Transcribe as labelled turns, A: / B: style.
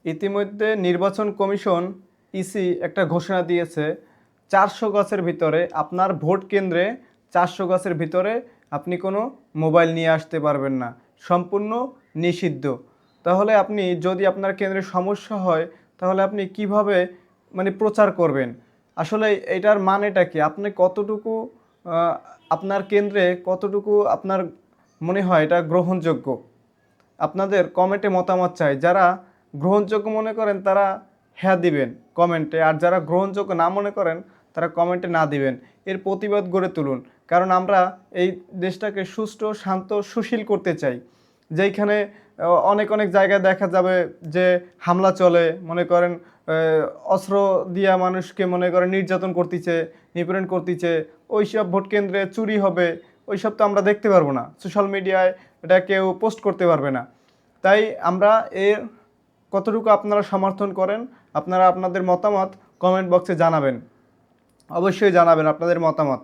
A: ইতিমধ্যে নির্বাচন commission EC একটা ঘোষণা দিয়েছে ৪০০ গজের ভিতরে আপনার ভোট কেন্দ্রে ৪০০ গজের ভিতরে আপনি কোনো মোবাইল নিয়ে আসতে পারবেন না, সম্পূর্ণ নিষিদ্ধ। তাহলে আপনি যদি আপনার কেন্দ্রে সমস্যা হয় তাহলে আপনি কিভাবে প্রচার করবেন? আসলে এটার মানেটা কি? আপনি কতটুকু আহ, আপনার কেন্দ্রে কতটুকু আপনার মনে হয় এটা গ্রহণযোগ্য? আপনাদের কমেন্টে মতামত চাই। যারা গ্রহণযোগ্য মনে করেন তারা হ্যাঁ দিবেন কমেন্টে, আর যারা গ্রহণযোগ্য না মনে করেন তারা কমেন্টে না দিবেন। এর প্রতিবাদ গড়ে তুলুন, কারণ আমরা এই দেশটাকে সুষ্ঠু, শান্ত, সুশীল করতে চাই। যেইখানে অনেক অনেক জায়গায় দেখা যাবে যে হামলা চলে, মনে করেন অস্ত্র দিয়া মানুষকে মনে করেন নির্যাতন করতেছে, নিপীড়ন করতেছে, ওইসব ভোট কেন্দ্রে চুরি হবে, ওইসব তো আমরা দেখতে পারবো না। সোশ্যাল মিডিয়ায় এটা কেউ পোস্ট করতে পারবে না। তাই আমরা এর কতটুকু আপনারা সমর্থন করেন, আপনারা আপনাদের মতামত কমেন্ট বক্সে জানাবেন, অবশ্যই জানাবেন আপনাদের মতামত।